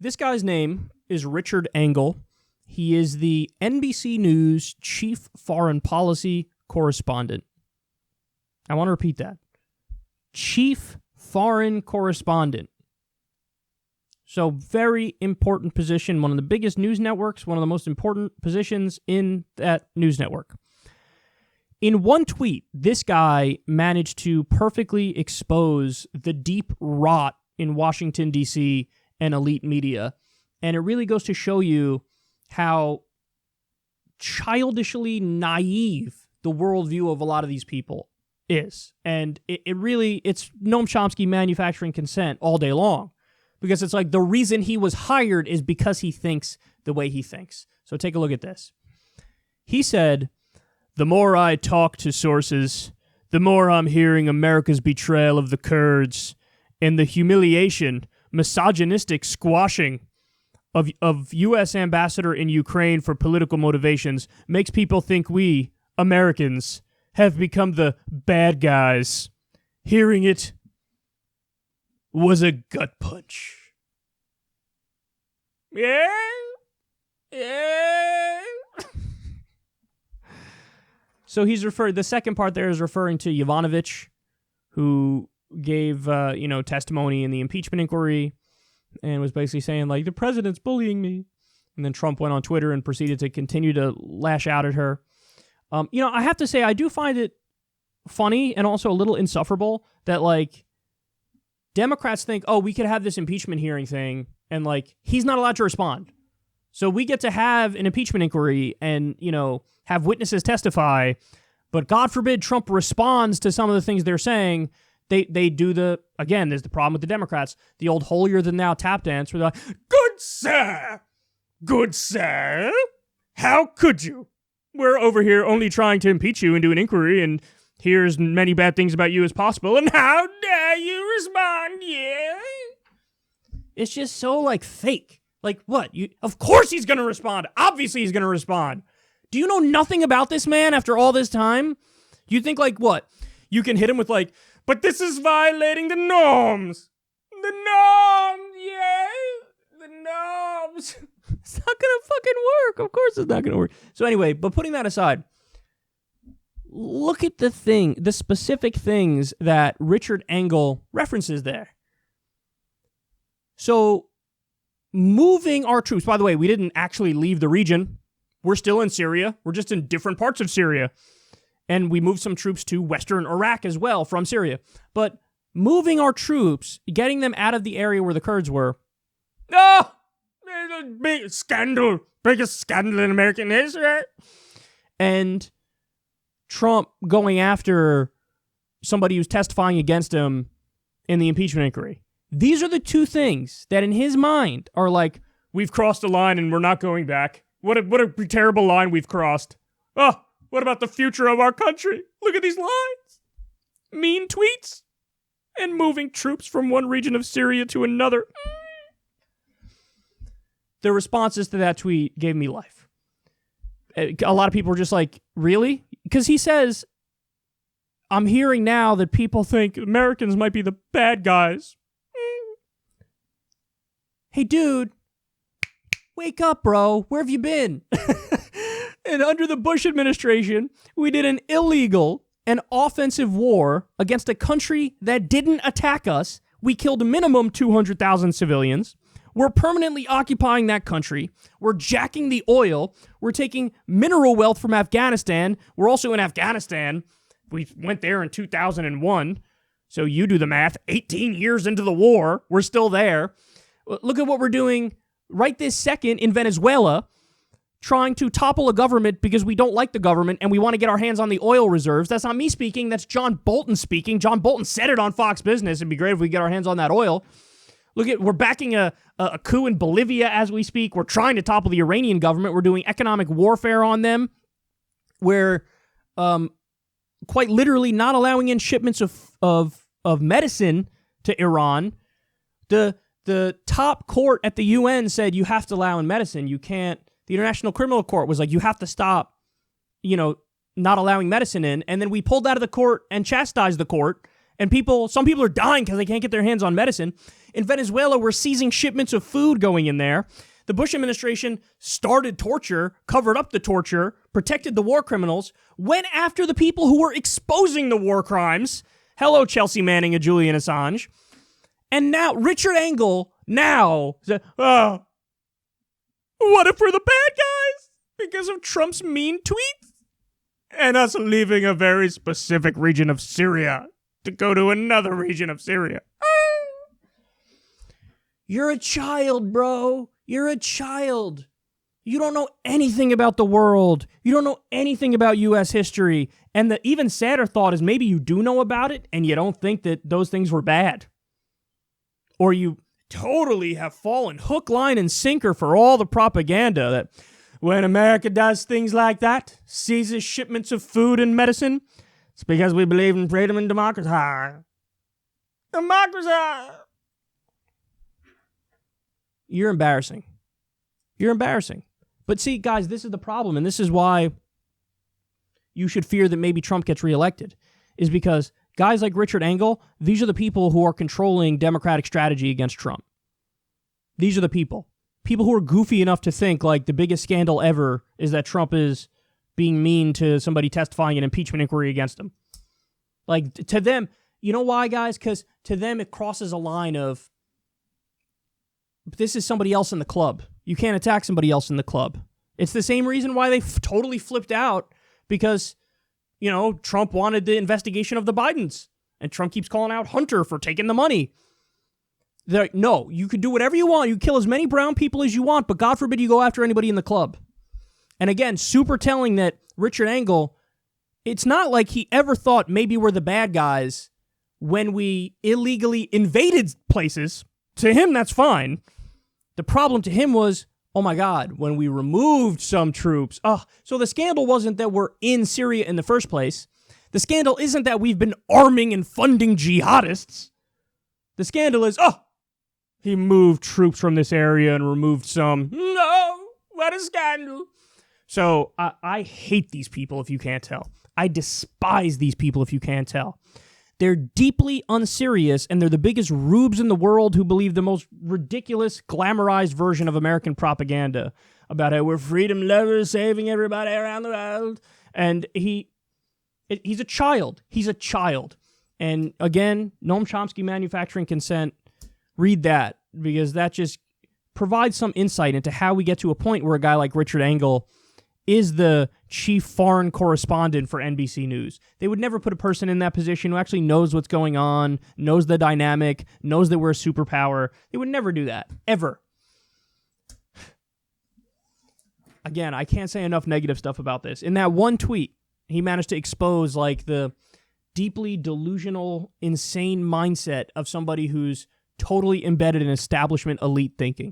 This guy's name is Richard Engel. He is the NBC News chief foreign policy correspondent. I want to repeat that. Chief foreign correspondent. So very important position, one of the biggest news networks, one of the most important positions in that news network. In one tweet, this guy managed to perfectly expose the deep rot in Washington, D.C. and elite media. And it really goes to show you how childishly naive the worldview of a lot of these people is. And it's Noam Chomsky manufacturing consent all day long. Because it's like the reason he was hired is because he thinks the way he thinks. So take a look at this. He said, "The more I talk to sources, the more I'm hearing America's betrayal of the Kurds and the humiliation, misogynistic squashing of U.S. ambassador in Ukraine for political motivations makes people think we, Americans, have become the bad guys. Hearing it was a gut punch." Yeah. So the second part there is referring to Yovanovitch, who gave, testimony in the impeachment inquiry and was basically saying, like, the president's bullying me. And then Trump went on Twitter and proceeded to continue to lash out at her. I have to say, I do find it funny and also a little insufferable that, like, Democrats think, oh, we could have this impeachment hearing thing, and, like, he's not allowed to respond. So we get to have an impeachment inquiry and, have witnesses testify, but God forbid Trump responds to some of the things they're saying. They do again, there's the problem with the Democrats, the old holier-than-thou tap dance where they're like, good sir, how could you? We're over here only trying to impeach you and do an inquiry, and here's many bad things about you as possible, and how dare you respond, yeah? It's just so, like, fake. Like, what? Of course he's going to respond. Obviously he's going to respond. Do you know nothing about this man after all this time? You think, like, what? You can hit him with, like, but this is violating the norms. The norms, yeah. The norms. It's not going to fucking work. Of course it's not going to work. So anyway, but putting that aside, look at the specific things that Richard Engel references there. So, moving our troops, by the way, we didn't actually leave the region. We're still in Syria. We're just in different parts of Syria. And we moved some troops to Western Iraq as well from Syria. But moving our troops, getting them out of the area where the Kurds were, big scandal, biggest scandal in American history. And Trump going after somebody who's testifying against him in the impeachment inquiry. These are the two things that in his mind are like, we've crossed a line and we're not going back. What a terrible line we've crossed. Oh, what about the future of our country? Look at these lines. Mean tweets. And moving troops from one region of Syria to another. The responses to that tweet gave me life. A lot of people were just like, really? Because he says, I'm hearing now that people think Americans might be the bad guys. Hey, dude, wake up, bro. Where have you been? And under the Bush administration, we did an illegal and offensive war against a country that didn't attack us. We killed a minimum 200,000 civilians. We're permanently occupying that country. We're jacking the oil. We're taking mineral wealth from Afghanistan. We're also in Afghanistan. We went there in 2001. So you do the math. 18 years into the war, we're still there. Look at what we're doing right this second in Venezuela, trying to topple a government because we don't like the government and we want to get our hands on the oil reserves. That's not me speaking. That's John Bolton speaking. John Bolton said it on Fox Business. It'd be great if we get our hands on that oil. We're backing a coup in Bolivia as we speak. We're trying to topple the Iranian government. We're doing economic warfare on them. We're quite literally not allowing in shipments of medicine to Iran. The top court at the UN said you have to allow in medicine. You can't. The International Criminal Court was like, you have to stop, not allowing medicine in. And then we pulled out of the court and chastised the court. And some people are dying because they can't get their hands on medicine. In Venezuela, we're seizing shipments of food going in there. The Bush administration started torture, covered up the torture, protected the war criminals, went after the people who were exposing the war crimes. Hello, Chelsea Manning and Julian Assange. And now, Richard Engel said, oh, what if we're the bad guys because of Trump's mean tweets? And us leaving a very specific region of Syria to go to another region of Syria. You're a child, bro. You're a child. You don't know anything about the world. You don't know anything about U.S. history. And the even sadder thought is maybe you do know about it and you don't think that those things were bad. Or you totally have fallen hook, line, and sinker for all the propaganda that when America does things like that, seizes shipments of food and medicine, it's because we believe in freedom and democracy. Democracy! You're embarrassing. You're embarrassing. But see, guys, this is the problem, and this is why you should fear that maybe Trump gets reelected, is because guys like Richard Engel, these are the people who are controlling Democratic strategy against Trump. These are the people. People who are goofy enough to think like the biggest scandal ever is that Trump is being mean to somebody testifying in an impeachment inquiry against him. Like, to them, you know why, guys? Because to them, it crosses a line of, this is somebody else in the club. You can't attack somebody else in the club. It's the same reason why they totally flipped out, because, you know, Trump wanted the investigation of the Bidens, and Trump keeps calling out Hunter for taking the money. They're like, no, you can do whatever you want. You kill as many brown people as you want, but God forbid you go after anybody in the club. And again, super telling that Richard Engel, it's not like he ever thought maybe we're the bad guys when we illegally invaded places. To him, that's fine. The problem to him was, oh my God, when we removed some troops. So the scandal wasn't that we're in Syria in the first place. The scandal isn't that we've been arming and funding jihadists. The scandal is, he moved troops from this area and removed some. No, what a scandal. So I hate these people, if you can't tell. I despise these people, if you can't tell. They're deeply unserious, and they're the biggest rubes in the world who believe the most ridiculous, glamorized version of American propaganda about how we're freedom lovers saving everybody around the world. And he's a child. He's a child. And again, Noam Chomsky Manufacturing Consent, read that, because that just provides some insight into how we get to a point where a guy like Richard Engel is the chief foreign correspondent for NBC News. They would never put a person in that position who actually knows what's going on, knows the dynamic, knows that we're a superpower. They would never do that, ever. Again, I can't say enough negative stuff about this. In that one tweet, he managed to expose like the deeply delusional, insane mindset of somebody who's totally embedded in establishment elite thinking.